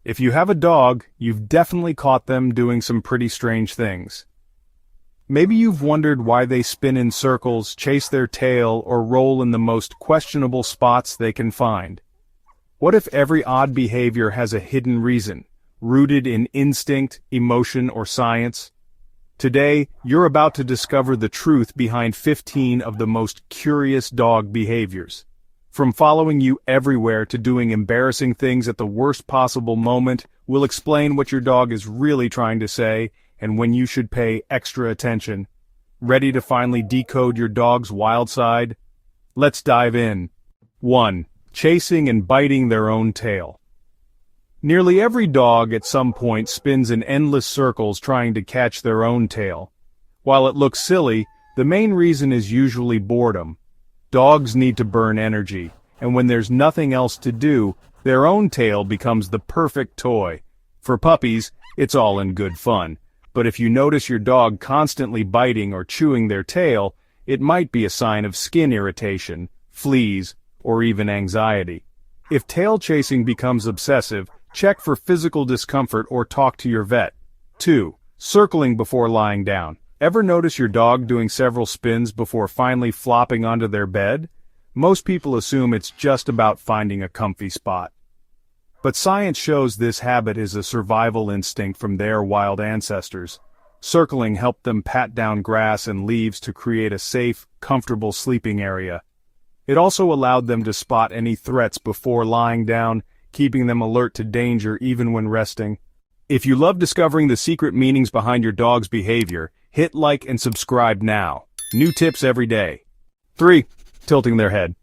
If you have a dog, you've definitely caught them doing some pretty strange things. Maybe you've wondered why they spin in circles, chase their tail, or roll in the most questionable spots they can find. What if every odd behavior has a hidden reason, rooted in instinct, emotion, or science? Today, you're about to discover the truth behind 15 of the most curious dog behaviors. From following you everywhere to doing embarrassing things at the worst possible moment, we'll explain what your dog is really trying to say and when you should pay extra attention. Ready to finally decode your dog's wild side? Let's dive in. 1. Chasing and biting their own tail. Nearly every dog at some point spins in endless circles trying to catch their own tail. While it looks silly, the main reason is usually boredom. Dogs need to burn energy, and when there's nothing else to do, their own tail becomes the perfect toy. For puppies, it's all in good fun, but if you notice your dog constantly biting or chewing their tail, it might be a sign of skin irritation, fleas, or even anxiety. If tail chasing becomes obsessive, check for physical discomfort or talk to your vet. 2. Circling before lying down. Ever notice your dog doing several spins before finally flopping onto their bed? Most people assume it's just about finding a comfy spot. But science shows this habit is a survival instinct from their wild ancestors. Circling helped them pat down grass and leaves to create a safe, comfortable sleeping area. It also allowed them to spot any threats before lying down, keeping them alert to danger even when resting. If you love discovering the secret meanings behind your dog's behavior, hit like and subscribe now. New tips every day. 3. Tilting their head.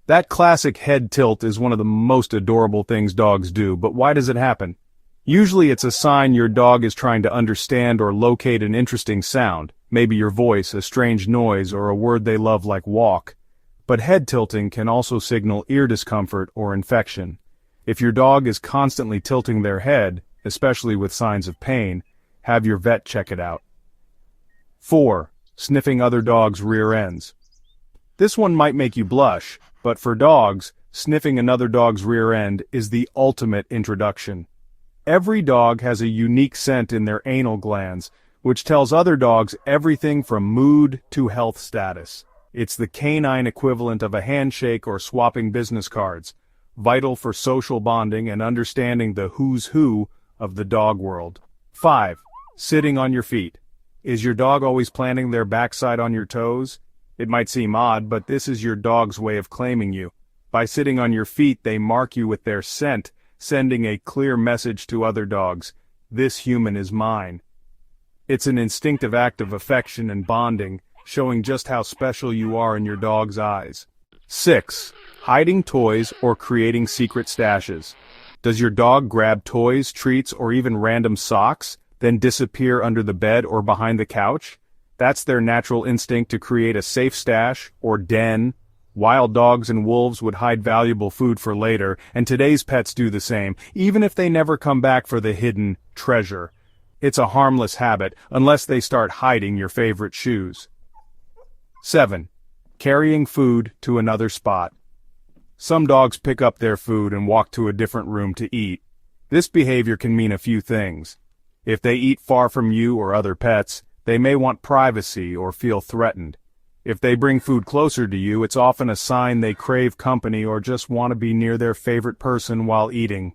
That classic head tilt is one of the most adorable things dogs do, but why does it happen? Usually it's a sign your dog is trying to understand or locate an interesting sound, maybe your voice, a strange noise, or a word they love like walk. But head tilting can also signal ear discomfort or infection. If your dog is constantly tilting their head, especially with signs of pain, have your vet check it out. 4. Sniffing other dogs' rear ends. This one might make you blush, but for dogs, sniffing another dog's rear end is the ultimate introduction. Every dog has a unique scent in their anal glands, which tells other dogs everything from mood to health status. It's the canine equivalent of a handshake or swapping business cards, vital for social bonding and understanding the who's who of the dog world. 5. Sitting on your feet. Is your dog always planting their backside on your toes? It might seem odd, but this is your dog's way of claiming you. By sitting on your feet, they mark you with their scent, sending a clear message to other dogs: this human is mine. It's an instinctive act of affection and bonding, showing just how special you are in your dog's eyes. 6. Hiding toys or creating secret stashes. Does your dog grab toys, treats, or even random socks, then disappear under the bed or behind the couch? That's their natural instinct to create a safe stash or den. Wild dogs and wolves would hide valuable food for later, and today's pets do the same, even if they never come back for the hidden treasure. It's a harmless habit, unless they start hiding your favorite shoes. 7. Carrying food to another spot. Some dogs pick up their food and walk to a different room to eat. This behavior can mean a few things. If they eat far from you or other pets, they may want privacy or feel threatened. If they bring food closer to you, it's often a sign they crave company or just want to be near their favorite person while eating.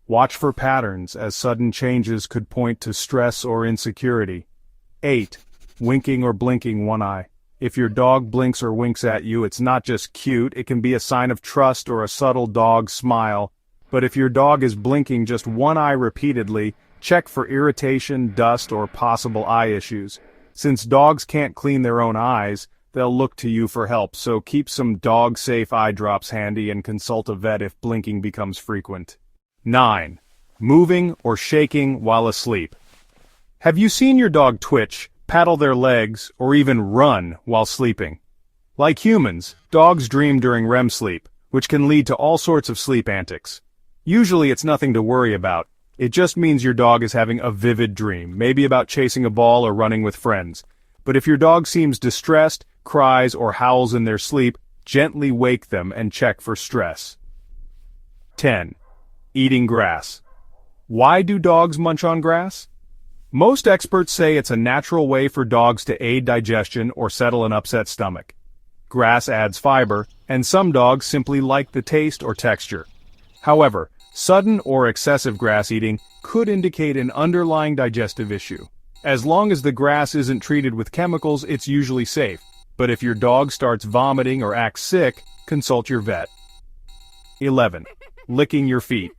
Watch for patterns, as sudden changes could point to stress or insecurity. 8. Winking or blinking one eye. If your dog blinks or winks at you, it's not just cute, it can be a sign of trust or a subtle dog smile. But if your dog is blinking just one eye repeatedly, check for irritation, dust, or possible eye issues. Since dogs can't clean their own eyes, they'll look to you for help, so keep some dog-safe eye drops handy and consult a vet if blinking becomes frequent. 9. Moving or shaking while asleep. Have you seen your dog twitch, paddle their legs, or even run while sleeping? Like humans, dogs dream during REM sleep, which can lead to all sorts of sleep antics. Usually it's nothing to worry about. It just means your dog is having a vivid dream, maybe about chasing a ball or running with friends. But if your dog seems distressed, cries, or howls in their sleep, gently wake them and check for stress. 10. Eating grass. Why do dogs munch on grass? Most experts say it's a natural way for dogs to aid digestion or settle an upset stomach. Grass adds fiber, and some dogs simply like the taste or texture. However, sudden or excessive grass eating could indicate an underlying digestive issue. As long as the grass isn't treated with chemicals, it's usually safe. But if your dog starts vomiting or acts sick, consult your vet. 11. Licking your feet.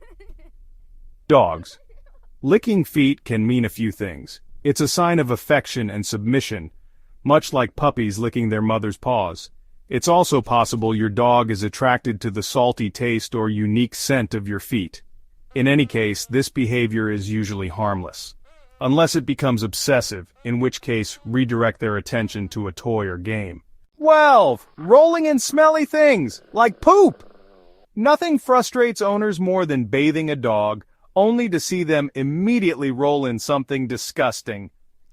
Dogs. Licking feet can mean a few things. It's a sign of affection and submission, much like puppies licking their mother's paws. It's also possible your dog is attracted to the salty taste or unique scent of your feet. In any case, this behavior is usually harmless. Unless it becomes obsessive, in which case redirect their attention to a toy or game. 12. Rolling in smelly things, like poop. Nothing frustrates owners more than bathing a dog, only to see them immediately roll in something disgusting.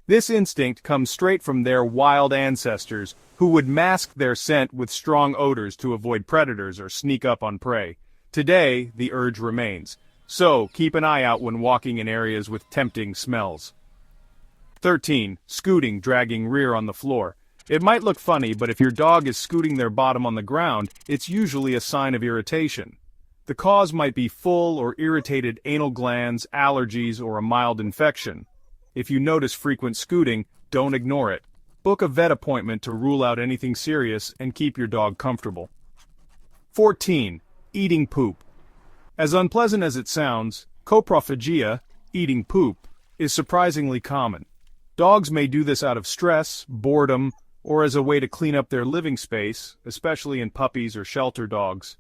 This instinct comes straight from their wild ancestors, who would mask their scent with strong odors to avoid predators or sneak up on prey. Today, the urge remains, so keep an eye out when walking in areas with tempting smells. 13. Scooting, dragging rear on the floor. It might look funny, but if your dog is scooting their bottom on the ground, it's usually a sign of irritation. The cause might be full or irritated anal glands, allergies, or a mild infection. If you notice frequent scooting, don't ignore it. Book a vet appointment to rule out anything serious and keep your dog comfortable. 14. Eating poop. As unpleasant as it sounds, coprophagia, eating poop, is surprisingly common. Dogs may do this out of stress, boredom, or as a way to clean up their living space, especially in puppies or shelter dogs.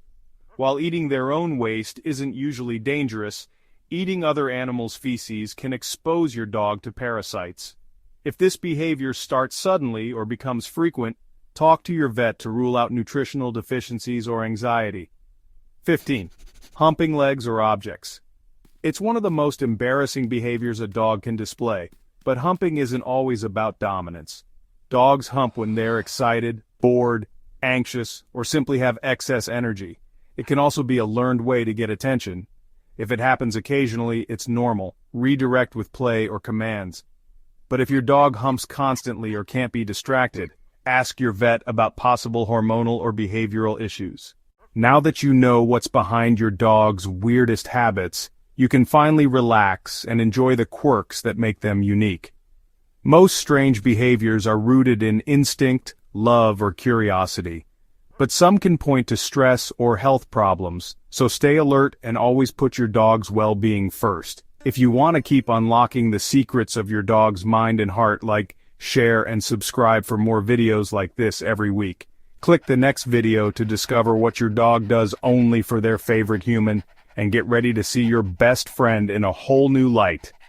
While eating their own waste isn't usually dangerous, eating other animals' feces can expose your dog to parasites. If this behavior starts suddenly or becomes frequent, talk to your vet to rule out nutritional deficiencies or anxiety. 15. Humping legs or objects. It's one of the most embarrassing behaviors a dog can display, but humping isn't always about dominance. Dogs hump when they're excited, bored, anxious, or simply have excess energy. It can also be a learned way to get attention. If it happens occasionally, it's normal. Redirect with play or commands. But if your dog humps constantly or can't be distracted, ask your vet about possible hormonal or behavioral issues. Now that you know what's behind your dog's weirdest habits, you can finally relax and enjoy the quirks that make them unique. Most strange behaviors are rooted in instinct, love, or curiosity. But some can point to stress or health problems, so stay alert and always put your dog's well-being first. If you want to keep unlocking the secrets of your dog's mind and heart, like, share, and subscribe for more videos like this every week. Click the next video to discover what your dog does only for their favorite human, and get ready to see your best friend in a whole new light.